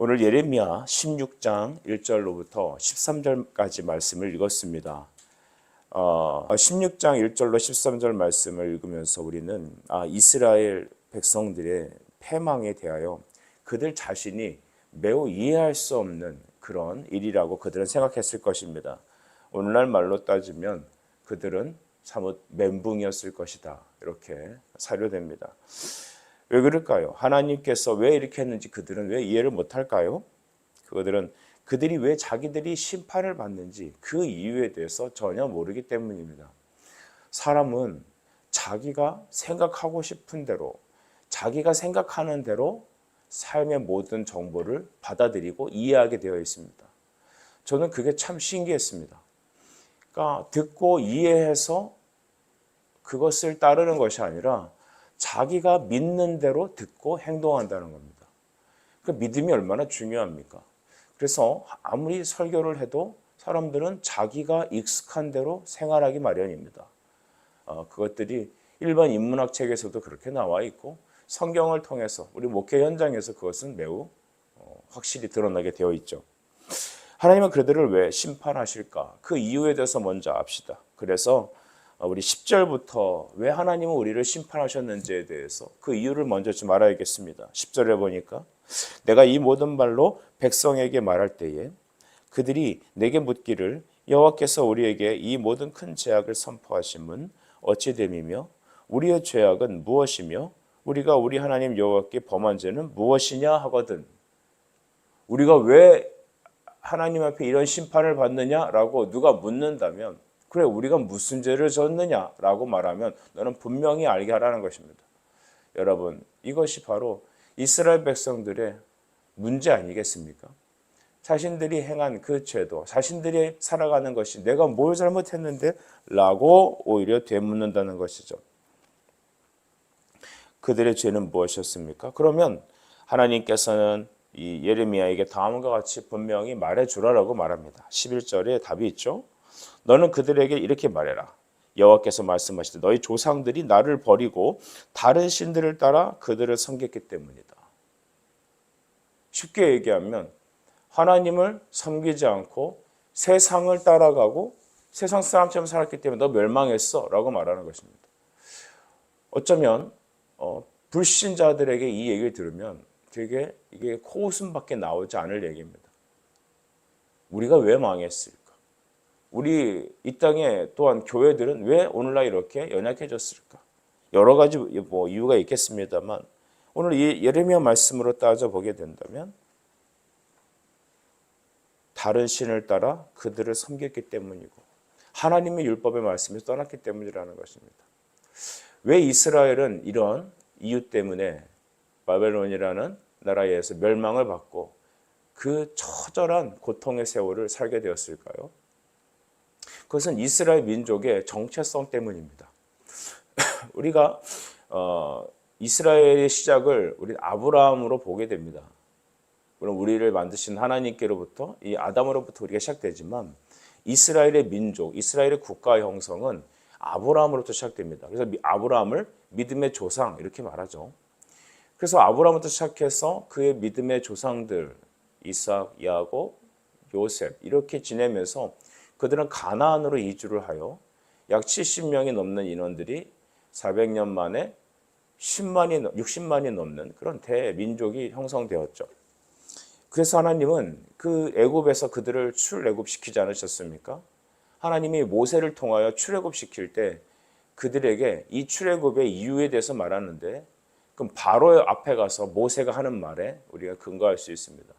오늘 예레미야 16장 1절로부터 13절까지 말씀을 읽었습니다. 16장 1절로 13절 말씀을 읽으면서 우리는 이스라엘 백성들의 패망에 대하여 그들 자신이 매우 이해할 수 없는 그런 일이라고 그들은 생각했을 것입니다. 오늘날 말로 따지면 그들은 사뭇 멘붕이었을 것이다, 이렇게 사료됩니다. 왜 그럴까요? 하나님께서 왜 이렇게 했는지 그들은 왜 이해를 못할까요? 그들이 왜 자기들이 심판을 받는지 그 이유에 대해서 전혀 모르기 때문입니다. 사람은 자기가 생각하고 싶은 대로, 자기가 생각하는 대로 삶의 모든 정보를 받아들이고 이해하게 되어 있습니다. 저는 그게 참 신기했습니다. 그러니까 듣고 이해해서 그것을 따르는 것이 아니라 자기가 믿는 대로 듣고 행동한다는 겁니다. 그 믿음이 얼마나 중요합니까? 그래서 아무리 설교를 해도 사람들은 자기가 익숙한 대로 생활하기 마련입니다. 그것들이 일반 인문학 책에서도 그렇게 나와 있고 성경을 통해서 우리 목회 현장에서 그것은 매우 확실히 드러나게 되어 있죠. 하나님은 그들을 왜 심판하실까? 그 이유에 대해서 먼저 압시다. 그래서 우리 10절부터 왜 하나님은 우리를 심판하셨는지에 대해서 그 이유를 먼저 좀 알아야겠습니다. 10절에 보니까 내가 이 모든 말로 백성에게 말할 때에 그들이 내게 묻기를 여호와께서 우리에게 이 모든 큰 죄악을 선포하심은 어찌 됨이며 우리의 죄악은 무엇이며 우리가 우리 하나님 여호와께 범한 죄는 무엇이냐 하거든. 우리가 왜 하나님 앞에 이런 심판을 받느냐라고 누가 묻는다면, 그래 우리가 무슨 죄를 졌느냐라고 말하면 너는 분명히 알게 하라는 것입니다. 여러분, 이것이 바로 이스라엘 백성들의 문제 아니겠습니까? 자신들이 행한 그 죄도, 자신들이 살아가는 것이 내가 뭘 잘못했는데? 라고 오히려 되묻는다는 것이죠. 그들의 죄는 무엇이었습니까? 그러면 하나님께서는 이 예레미야에게 다음과 같이 분명히 말해주라라고 말합니다. 11절에 답이 있죠. 너는 그들에게 이렇게 말해라. 여호와께서 말씀하시되 너희 조상들이 나를 버리고 다른 신들을 따라 그들을 섬겼기 때문이다. 쉽게 얘기하면 하나님을 섬기지 않고 세상을 따라가고 세상 사람처럼 살았기 때문에 너 멸망했어 라고 말하는 것입니다. 어쩌면 불신자들에게 이 얘기를 들으면 되게 이게 코웃음밖에 나오지 않을 얘기입니다. 우리가 왜 망했을까? 우리 이 땅에 또한 교회들은 왜 오늘날 이렇게 연약해졌을까? 여러 가지 이유가 있겠습니다만 오늘 이 예레미야 말씀으로 따져보게 된다면 다른 신을 따라 그들을 섬겼기 때문이고 하나님의 율법의 말씀에서 떠났기 때문이라는 것입니다. 왜 이스라엘은 이런 이유 때문에 바벨론이라는 나라에서 멸망을 받고 그 처절한 고통의 세월을 살게 되었을까요? 그것은 이스라엘 민족의 정체성 때문입니다. 우리가 이스라엘의 시작을 우리 아브라함으로 보게 됩니다. 물론 우리를 만드신 하나님께로부터 이 아담으로부터 우리가 시작되지만 이스라엘의 민족, 이스라엘의 국가 형성은 아브라함으로부터 시작됩니다. 그래서 아브라함을 믿음의 조상 이렇게 말하죠. 그래서 아브라함부터 시작해서 그의 믿음의 조상들 이삭, 야곱, 요셉 이렇게 지내면서 그들은 가나안으로 이주를 하여 약 70명이 넘는 인원들이 400년 만에 60만이 넘는 그런 대민족이 형성되었죠. 그래서 하나님은 그 애굽에서 그들을 출애굽시키지 않으셨습니까? 하나님이 모세를 통하여 출애굽시킬 때 그들에게 이 출애굽의 이유에 대해서 말하는데 그럼 바로 앞에 가서 모세가 하는 말에 우리가 근거할 수 있습니다.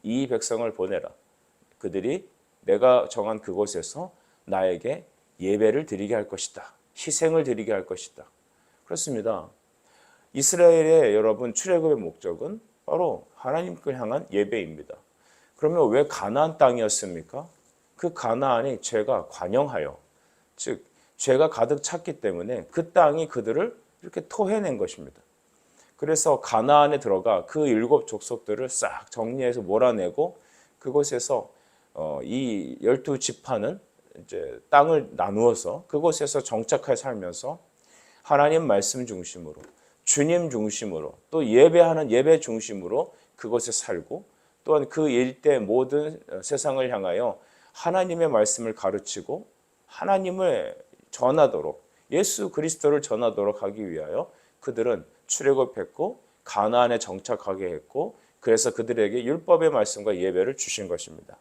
이 백성을 보내라. 그들이 내가 정한 그곳에서 나에게 예배를 드리게 할 것이다. 희생을 드리게 할 것이다. 그렇습니다. 이스라엘의 여러분 출애굽의 목적은 바로 하나님을 향한 예배입니다. 그러면 왜 가나안 땅이었습니까? 그 가나안이 죄가 관영하여 즉 죄가 가득 찼기 때문에 그 땅이 그들을 이렇게 토해낸 것입니다. 그래서 가나안에 들어가 그 7 족속들을 싹 정리해서 몰아내고 그곳에서 이 12지파는 이제 땅을 나누어서 그곳에서 정착하여 살면서 하나님 말씀 중심으로 주님 중심으로 또 예배하는 예배 중심으로 그곳에 살고 또한 그 일대 모든 세상을 향하여 하나님의 말씀을 가르치고 하나님을 전하도록, 예수 그리스도를 전하도록 하기 위하여 그들은 출애굽했고 가나안에 정착하게 했고, 그래서 그들에게 율법의 말씀과 예배를 주신 것입니다.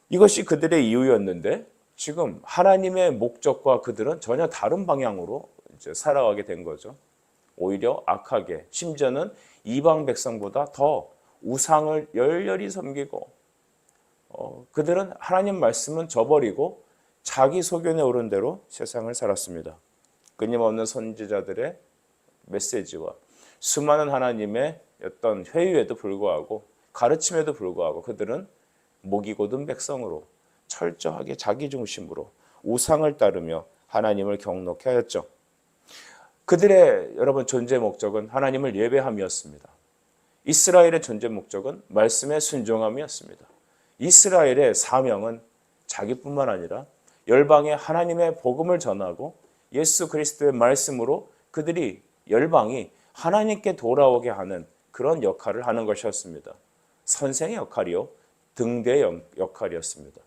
이것이 그들의 이유였는데 지금 하나님의 목적과 그들은 전혀 다른 방향으로 이제 살아가게 된 거죠. 오히려 악하게, 심지어는 이방 백성보다 더 우상을 열렬히 섬기고, 그들은 하나님 말씀은 저버리고 자기 소견에 오른 대로 세상을 살았습니다. 끊임없는 선지자들의 메시지와 수많은 하나님의 어떤 회유에도 불구하고, 가르침에도 불구하고 그들은 목이 곧은 백성으로 철저하게 자기 중심으로 우상을 따르며 하나님을 경노케 하였죠. 그들의 여러분 존재 목적은 하나님을 예배함이었습니다. 이스라엘의 존재 목적은 말씀에 순종함이었습니다. 이스라엘의 사명은 자기뿐만 아니라 열방에 하나님의 복음을 전하고 예수 그리스도의 말씀으로 그들이 열방이 하나님께 돌아오게 하는 그런 역할을 하는 것이었습니다. 선생의 역할이요, 등대의 역할이었습니다.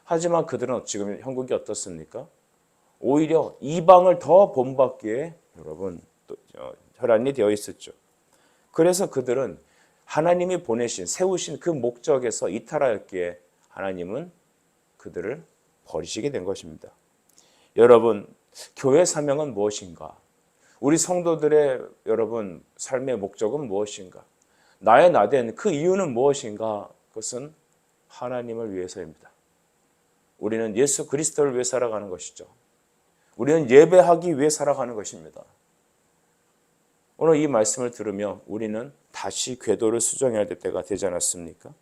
하지만 그들은 지금 형국이 어떻습니까? 오히려 이방을 더 본받기에 여러분 혈안이 되어 있었죠. 그래서 그들은 하나님이 보내신, 세우신 그 목적에서 이탈하였기에 하나님은 그들을 버리시게 된 것입니다. 여러분, 교회 사명은 무엇인가? 우리 성도들의 여러분 삶의 목적은 무엇인가? 나의 나된 그 이유는 무엇인가? 그것은 하나님을 위해서입니다. 우리는 예수 그리스도를 위해 살아가는 것이죠. 우리는 예배하기 위해 살아가는 것입니다. 오늘 이 말씀을 들으며 우리는 다시 궤도를 수정해야 될 때가 되지 않았습니까?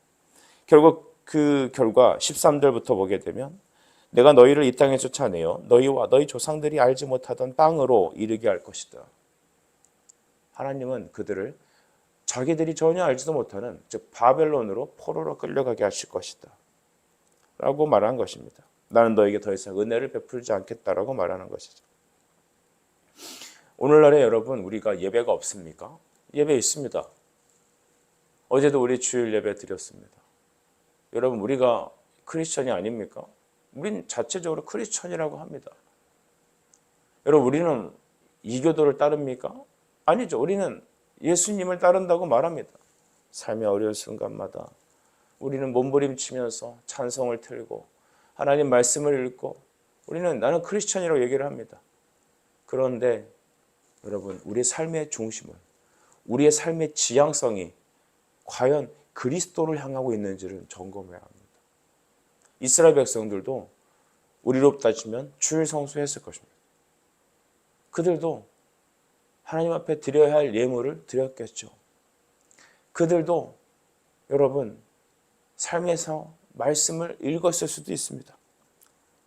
결국 그 결과 13절부터 보게 되면 내가 너희를 이 땅에 쫓아내어 너희와 너희 조상들이 알지 못하던 땅으로 이르게 할 것이다. 하나님은 그들을 자기들이 전혀 알지도 못하는, 즉 바벨론으로 포로로 끌려가게 하실 것이다 라고 말한 것입니다. 나는 너에게 더 이상 은혜를 베풀지 않겠다라고 말하는 것이죠. 오늘날에 여러분 우리가 예배가 없습니까? 예배 있습니다. 어제도 우리 주일 예배 드렸습니다. 여러분 우리가 크리스천이 아닙니까? 우린 자체적으로 크리스천이라고 합니다. 여러분 우리는 이교도를 따릅니까? 아니죠. 우리는 예수님을 따른다고 말합니다. 삶의 어려운 순간마다 우리는 몸부림치면서 찬송을 틀고 하나님 말씀을 읽고 우리는 나는 크리스천이라고 얘기를 합니다. 그런데 여러분 우리의 삶의 중심은, 우리의 삶의 지향성이 과연 그리스도를 향하고 있는지를 점검해야 합니다. 이스라엘 백성들도 우리로 따지면 주일 성수했을 것입니다. 그들도 하나님 앞에 드려야 할 예물을 드렸겠죠. 그들도 여러분 삶에서 말씀을 읽었을 수도 있습니다.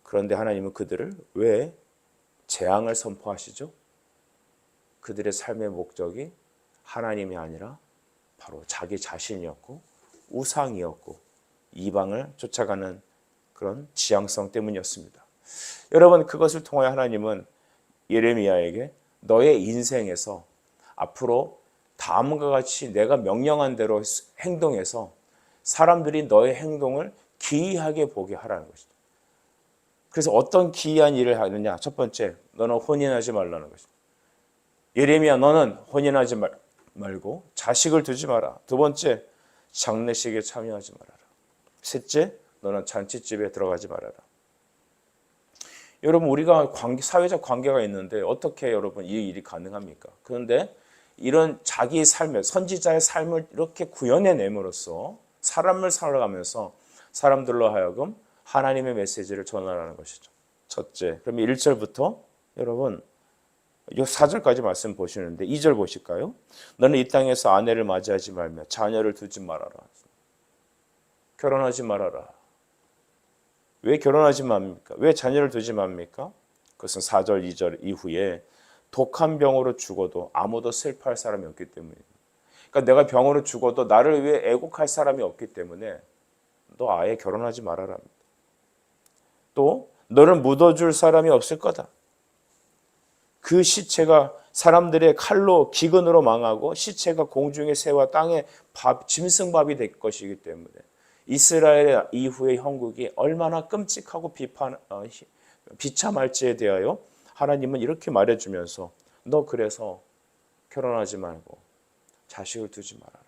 그런데 하나님은 그들을 왜 재앙을 선포하시죠? 그들의 삶의 목적이 하나님이 아니라 바로 자기 자신이었고 우상이었고 이방을 쫓아가는 그런 지향성 때문이었습니다. 여러분 그것을 통하여 하나님은 예레미야에게 너의 인생에서 앞으로 다음과 같이 내가 명령한 대로 행동해서 사람들이 너의 행동을 기이하게 보게 하라는 것이죠. 그래서 어떤 기이한 일을 하느냐? 첫 번째, 너는 혼인하지 말라는 것이죠. 예레미야 너는 혼인하지 말고 자식을 두지 마라. 두 번째, 장례식에 참여하지 말아라. 셋째, 너는 잔치집에 들어가지 말아라. 여러분 우리가 사회적 관계가 있는데 어떻게 여러분 이 일이 가능합니까? 그런데 이런 자기의 삶을, 선지자의 삶을 이렇게 구현해냄으로써 사람을 살아가면서 사람들로 하여금 하나님의 메시지를 전하라는 것이죠. 첫째, 그러면 1절부터 여러분 4절까지 말씀 보시는데 2절 보실까요? 너는 이 땅에서 아내를 맞이하지 말며 자녀를 두지 말아라. 결혼하지 말아라. 왜 결혼하지 맙니까? 왜 자녀를 두지 맙니까? 그것은 4절, 2절 이후에 독한 병으로 죽어도 아무도 슬퍼할 사람이 없기 때문입니다. 그러니까 내가 병으로 죽어도 나를 위해 애곡할 사람이 없기 때문에 너 아예 결혼하지 말아라. 또 너를 묻어줄 사람이 없을 거다. 그 시체가 사람들의 칼로 기근으로 망하고 시체가 공중의 새와 땅의 짐승밥이 될 것이기 때문에 이스라엘 이후의 형국이 얼마나 끔찍하고 비참할지에 대하여 하나님은 이렇게 말해주면서 너 그래서 결혼하지 말고 자식을 두지 말아라.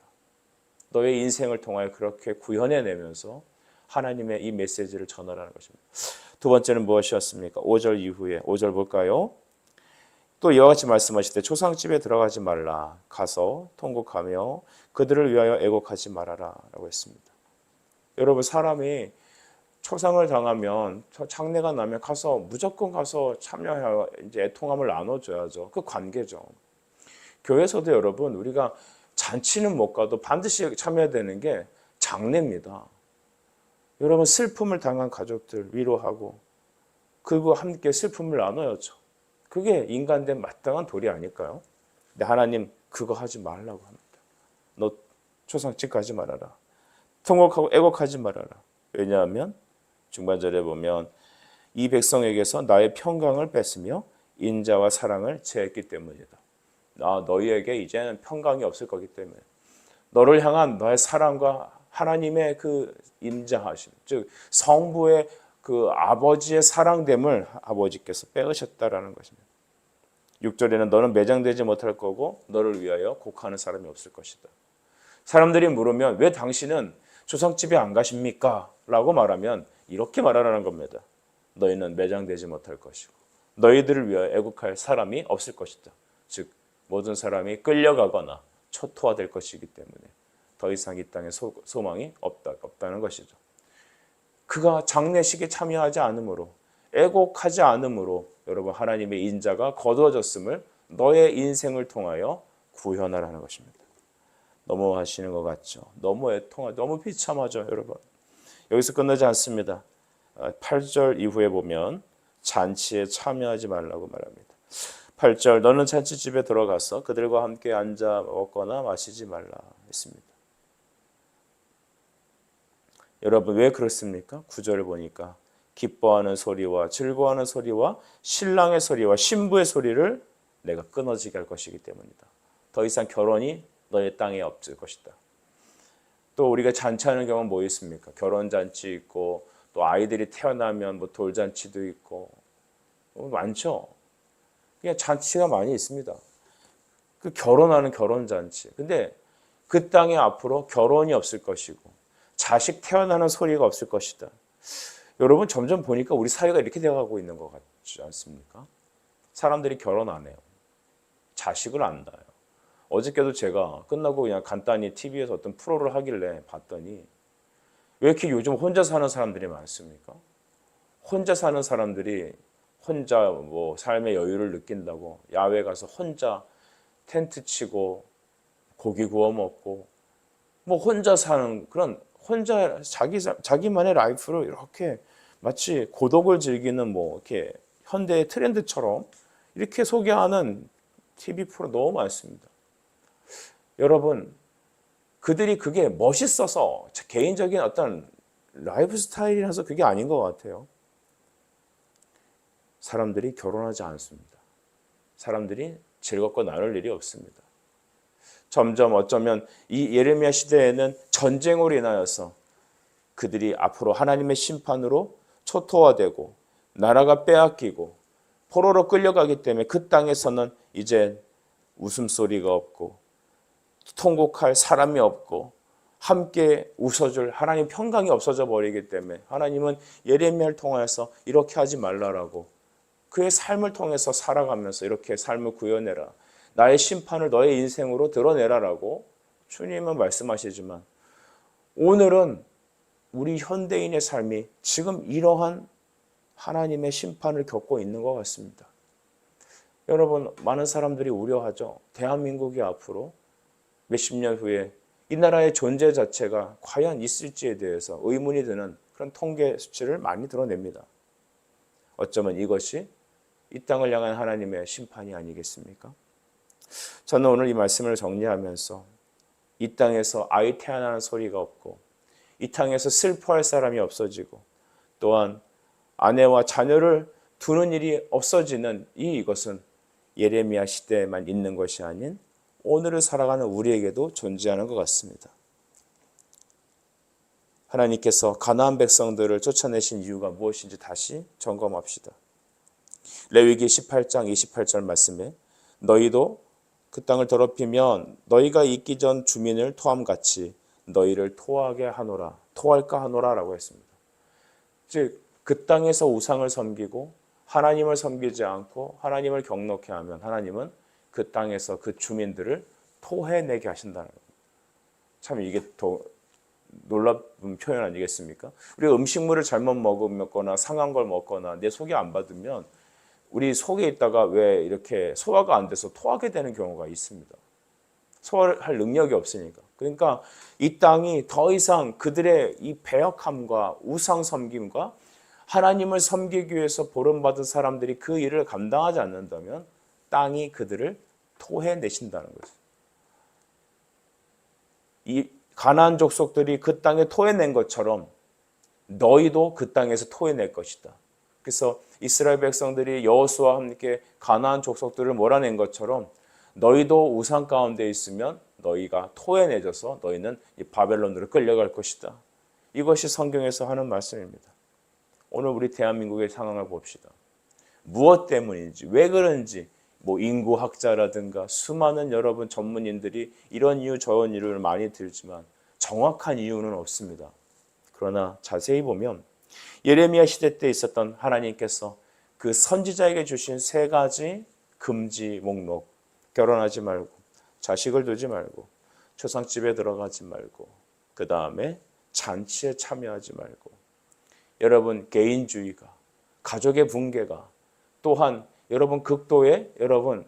너의 인생을 통하여 그렇게 구현해내면서 하나님의 이 메시지를 전하라는 것입니다. 두 번째는 무엇이었습니까? 5절 이후에 5절 볼까요? 또 이와 같이 말씀하실 때 초상집에 들어가지 말라. 가서 통곡하며 그들을 위하여 애곡하지 말아라 라고 했습니다. 여러분, 사람이 초상을 당하면 장례가 나면 가서 무조건 가서 참여해야 이제 애통함을 나눠줘야죠. 그 관계죠. 교회에서도 여러분, 우리가 잔치는 못 가도 반드시 참여해야 되는 게 장례입니다. 여러분, 슬픔을 당한 가족들 위로하고 그리고 함께 슬픔을 나눠야죠. 그게 인간된 마땅한 도리 아닐까요? 근데 하나님 그거 하지 말라고 합니다. 너 초상집 가지 말아라. 통곡하고 애곡하지 말아라. 왜냐하면 중반절에 보면 이 백성에게서 나의 평강을 뺐으며 인자와 사랑을 제했기 때문이다. 너희에게 이제는 평강이 없을 거기 때문에 너를 향한 너의 사랑과 하나님의 그 인자하심, 즉 성부의 그 아버지의 사랑됨을 아버지께서 빼으셨다라는 것입니다. 6절에는 너는 매장되지 못할 거고 너를 위하여 곡하는 사람이 없을 것이다. 사람들이 물으면 왜 당신은 초상집에 안 가십니까? 라고 말하면 이렇게 말하라는 겁니다. 너희는 매장되지 못할 것이고 너희들을 위하여 애국할 사람이 없을 것이다. 즉 모든 사람이 끌려가거나 초토화될 것이기 때문에 더 이상 이 땅에 소망이 없다는 것이죠. 그가 장례식에 참여하지 않으므로 애곡하지 않으므로 여러분 하나님의 인자가 거두어졌음을 너의 인생을 통하여 구현하라는 것입니다. 너무 하시는 것 같죠? 너무 애통하죠. 너무 비참하죠, 여러분. 여기서 끝나지 않습니다. 8절 이후에 보면 잔치에 참여하지 말라고 말합니다. 8절 너는 잔치집에 들어가서 그들과 함께 앉아 먹거나 마시지 말라 했습니다. 여러분 왜 그렇습니까? 9절을 보니까 기뻐하는 소리와 즐거워하는 소리와 신랑의 소리와 신부의 소리를 내가 끊어지게 할 것이기 때문이다. 더 이상 결혼이 너의 땅에 없을 것이다. 또 우리가 잔치하는 경우는 뭐 있습니까? 결혼잔치 있고 또 아이들이 태어나면 뭐 돌잔치도 있고 많죠. 그냥 잔치가 많이 있습니다. 그 결혼하는 결혼잔치. 근데 그 땅에 앞으로 결혼이 없을 것이고 자식 태어나는 소리가 없을 것이다. 여러분 점점 보니까 우리 사회가 이렇게 되어가고 있는 것 같지 않습니까? 사람들이 결혼 안 해요. 자식을 안 낳아요. 어저께도 제가 끝나고 그냥 간단히 TV에서 어떤 프로를 하길래 봤더니 왜 이렇게 요즘 혼자 사는 사람들이 많습니까? 혼자 사는 사람들이 혼자 뭐 삶의 여유를 느낀다고 야외 가서 혼자 텐트 치고 고기 구워 먹고 뭐 혼자 사는 그런 혼자 자기만의 라이프를 이렇게 마치 고독을 즐기는 뭐 이렇게 현대의 트렌드처럼 이렇게 소개하는 TV 프로 너무 많습니다. 여러분 그들이 그게 멋있어서 개인적인 어떤 라이프 스타일이라서 그게 아닌 것 같아요. 사람들이 결혼하지 않습니다. 사람들이 즐겁고 나눌 일이 없습니다. 점점 어쩌면 이 예레미야 시대에는 전쟁으로 인하여서 그들이 앞으로 하나님의 심판으로 초토화되고 나라가 빼앗기고 포로로 끌려가기 때문에 그 땅에서는 이제 웃음소리가 없고 통곡할 사람이 없고 함께 웃어줄 하나님 평강이 없어져 버리기 때문에 하나님은 예레미야를 통해서 이렇게 하지 말라라고 그의 삶을 통해서 살아가면서 이렇게 삶을 구현해라. 나의 심판을 너의 인생으로 드러내라라고 주님은 말씀하시지만 오늘은 우리 현대인의 삶이 지금 이러한 하나님의 심판을 겪고 있는 것 같습니다. 여러분 많은 사람들이 우려하죠. 대한민국이 앞으로 몇십 년 후에 이 나라의 존재 자체가 과연 있을지에 대해서 의문이 드는 그런 통계 수치를 많이 드러냅니다. 어쩌면 이것이 이 땅을 향한 하나님의 심판이 아니겠습니까? 저는 오늘 이 말씀을 정리하면서 이 땅에서 아이 태어나는 소리가 없고 이 땅에서 슬퍼할 사람이 없어지고 또한 아내와 자녀를 두는 일이 없어지는 이것은 예레미야 시대에만 있는 것이 아닌 오늘을 살아가는 우리에게도 존재하는 것 같습니다. 하나님께서 가나안 백성들을 쫓아내신 이유가 무엇인지 다시 점검합시다. 레위기 18장 28절 말씀에 너희도 그 땅을 더럽히면 너희가 있기 전 주민을 토함같이 너희를 토하게 하노라. 토할까 하노라 라고 했습니다. 즉 그 땅에서 우상을 섬기고 하나님을 섬기지 않고 하나님을 경넉해 하면 하나님은 그 땅에서 그 주민들을 토해내게 하신다는 겁니다. 참 이게 더 놀라운 표현 아니겠습니까? 우리가 음식물을 잘못 먹거나 상한 걸 먹거나 내 속이 안 받으면 우리 속에 있다가 왜 이렇게 소화가 안 돼서 토하게 되는 경우가 있습니다. 소화를 할 능력이 없으니까. 그러니까 이 땅이 더 이상 그들의 이 배역함과 우상 섬김과 하나님을 섬기기 위해서 보름받은 사람들이 그 일을 감당하지 않는다면 땅이 그들을 토해내신다는 거죠. 이 가나안 족속들이 그 땅에 토해낸 것처럼 너희도 그 땅에서 토해낼 것이다. 그래서 이스라엘 백성들이 여호수아와 함께 가나안 족속들을 몰아낸 것처럼 너희도 우상 가운데 있으면 너희가 토해내져서 너희는 이 바벨론으로 끌려갈 것이다. 이것이 성경에서 하는 말씀입니다. 오늘 우리 대한민국의 상황을 봅시다. 무엇 때문인지, 왜 그런지 인구학자라든가 수많은 여러분 전문인들이 이런 이유 저런 이유를 많이 들지만 정확한 이유는 없습니다. 그러나 자세히 보면 예레미야 시대 때 있었던 하나님께서 그 선지자에게 주신 3가지 금지 목록, 결혼하지 말고 자식을 두지 말고 초상집에 들어가지 말고 그 다음에 잔치에 참여하지 말고 여러분 개인주의가 가족의 붕괴가 또한 여러분 극도의 여러분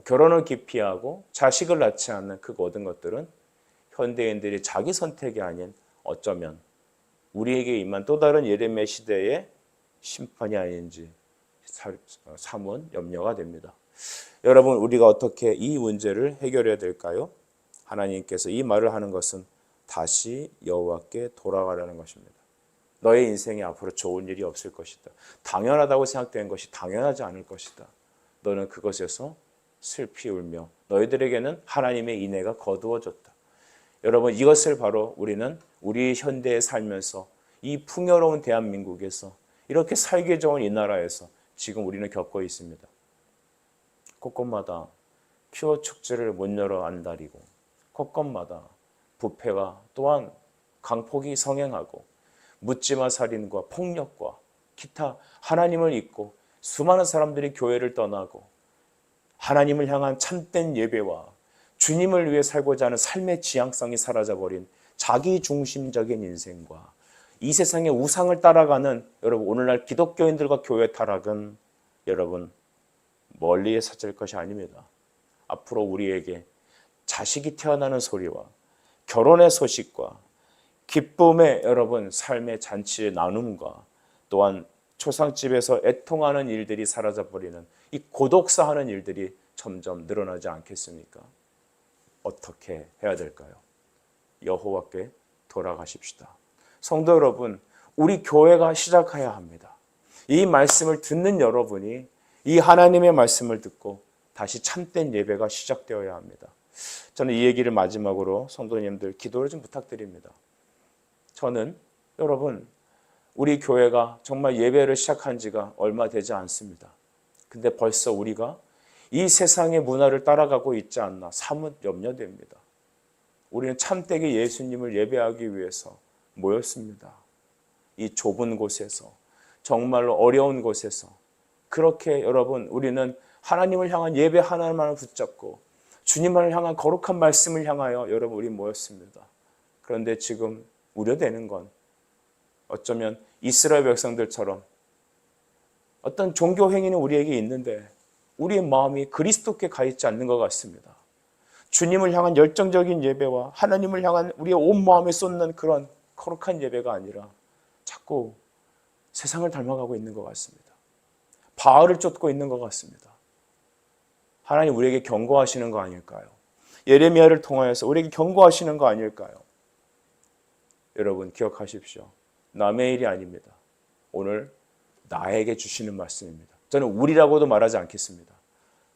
결혼을 기피하고 자식을 낳지 않는 그 모든 것들은 현대인들이 자기 선택이 아닌 어쩌면 우리에게 임한 또 다른 예레미야 시대의 심판이 아닌지 사문 염려가 됩니다. 여러분 우리가 어떻게 이 문제를 해결해야 될까요? 하나님께서 이 말을 하는 것은 다시 여호와께 돌아가라는 것입니다. 너의 인생에 앞으로 좋은 일이 없을 것이다. 당연하다고 생각된 것이 당연하지 않을 것이다. 너는 그것에서 슬피 울며 너희들에게는 하나님의 인애가 거두어졌다. 여러분 이것을 바로 우리는 우리 현대에 살면서 이 풍요로운 대한민국에서 이렇게 살기 좋은 이 나라에서 지금 우리는 겪고 있습니다. 곳곳마다 큐어 축제를 못 열어 안달이고 곳곳마다 부패가 또한 강폭이 성행하고 묻지마 살인과 폭력과 기타 하나님을 잊고 수많은 사람들이 교회를 떠나고 하나님을 향한 참된 예배와 주님을 위해 살고자 하는 삶의 지향성이 사라져버린 자기중심적인 인생과 이 세상의 우상을 따라가는 여러분 오늘날 기독교인들과 교회 타락은 여러분 멀리에 사질 것이 아닙니다. 앞으로 우리에게 자식이 태어나는 소리와 결혼의 소식과 기쁨의 여러분 삶의 잔치의 나눔과 또한 초상집에서 애통하는 일들이 사라져버리는 이 고독사하는 일들이 점점 늘어나지 않겠습니까? 어떻게 해야 될까요? 여호와께 돌아가십시다. 성도 여러분, 우리 교회가 시작해야 합니다. 이 말씀을 듣는 여러분이 이 하나님의 말씀을 듣고 다시 참된 예배가 시작되어야 합니다. 저는 이 얘기를 마지막으로 성도님들 기도를 좀 부탁드립니다. 저는 여러분 우리 교회가 정말 예배를 시작한 지가 얼마 되지 않습니다. 근데 벌써 우리가 이 세상의 문화를 따라가고 있지 않나 사뭇 염려됩니다. 우리는 참되게 예수님을 예배하기 위해서 모였습니다. 이 좁은 곳에서 정말로 어려운 곳에서 그렇게 여러분 우리는 하나님을 향한 예배 하나만을 붙잡고 주님을 향한 거룩한 말씀을 향하여 여러분 우리 모였습니다. 그런데 지금 우려되는 건 어쩌면 이스라엘 백성들처럼 어떤 종교 행위는 우리에게 있는데 우리의 마음이 그리스도께 가 있지 않는 것 같습니다. 주님을 향한 열정적인 예배와 하나님을 향한 우리의 온 마음에 쏟는 그런 거룩한 예배가 아니라 자꾸 세상을 닮아가고 있는 것 같습니다. 바알을 쫓고 있는 것 같습니다. 하나님 우리에게 경고하시는 거 아닐까요? 예레미야를 통하여서 우리에게 경고하시는 거 아닐까요? 여러분 기억하십시오. 남의 일이 아닙니다. 오늘 나에게 주시는 말씀입니다. 저는 우리라고도 말하지 않겠습니다.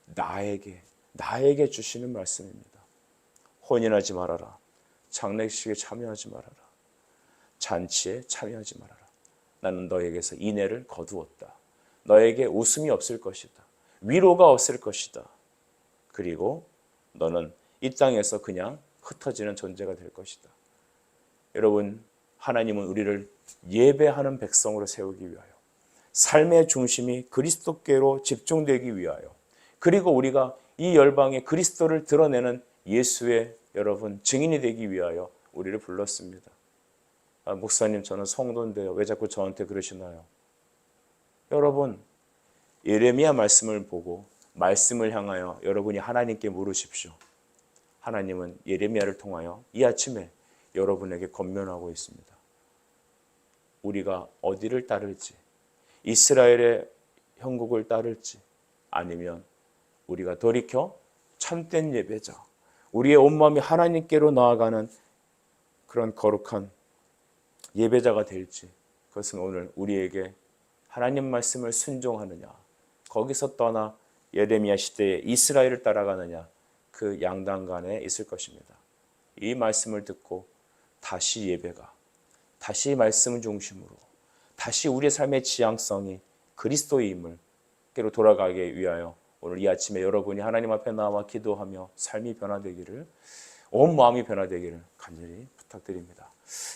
나에게 주시는 말씀입니다. 혼인하지 말아라. 장례식에 참여하지 말아라. 잔치에 참여하지 말아라. 나는 너에게서 인애를 거두었다. 너에게 웃음이 없을 것이다. 위로가 없을 것이다. 그리고 너는 이 땅에서 그냥 흩어지는 존재가 될 것이다. 여러분, 하나님은 우리를 예배하는 백성으로 세우기 위하여, 삶의 중심이 그리스도께로 집중되기 위하여, 그리고 우리가 이 열방에 그리스도를 드러내는 예수의 여러분 증인이 되기 위하여 우리를 불렀습니다. 목사님, 저는 성도인데요. 왜 자꾸 저한테 그러시나요? 여러분, 예레미야 말씀을 보고 말씀을 향하여 여러분이 하나님께 물으십시오. 하나님은 예레미야를 통하여 이 아침에 여러분에게 권면하고 있습니다. 우리가 어디를 따를지, 이스라엘의 형국을 따를지, 아니면 우리가 돌이켜 참된 예배자, 우리의 온마음이 하나님께로 나아가는 그런 거룩한 예배자가 될지, 그것은 오늘 우리에게 하나님 말씀을 순종하느냐, 거기서 떠나 예레미야 시대에 이스라엘을 따라가느냐, 그 양단간에 있을 것입니다. 이 말씀을 듣고 다시 예배가, 다시 말씀 중심으로, 다시 우리의 삶의 지향성이 그리스도임을 깨로 돌아가기 위하여 오늘 이 아침에 여러분이 하나님 앞에 나와 기도하며 삶이 변화되기를, 온 마음이 변화되기를 간절히 부탁드립니다.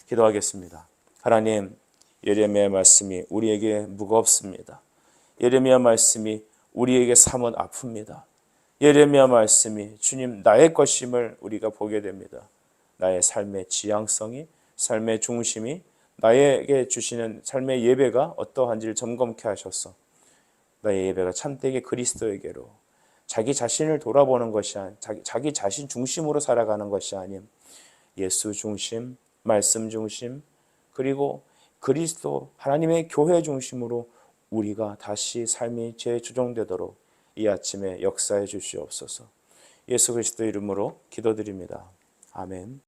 기도하겠습니다. 하나님, 예레미야 말씀이 우리에게 무겁습니다. 예레미야 말씀이 우리에게 삼은 아픕니다. 예레미야 말씀이 주님 나의 것임을 우리가 보게 됩니다. 나의 삶의 지향성이, 삶의 중심이, 나에게 주시는 삶의 예배가 어떠한지를 점검케 하셔서 나의 예배가 참되게 그리스도에게로, 자기 자신을 돌아보는 것이 아닌 자기 자신 중심으로 살아가는 것이 아닌 예수 중심, 말씀 중심, 그리고 그리스도 하나님의 교회 중심으로 우리가 다시 삶이 재조정되도록 이 아침에 역사해 주시옵소서. 예수 그리스도 이름으로 기도드립니다. 아멘.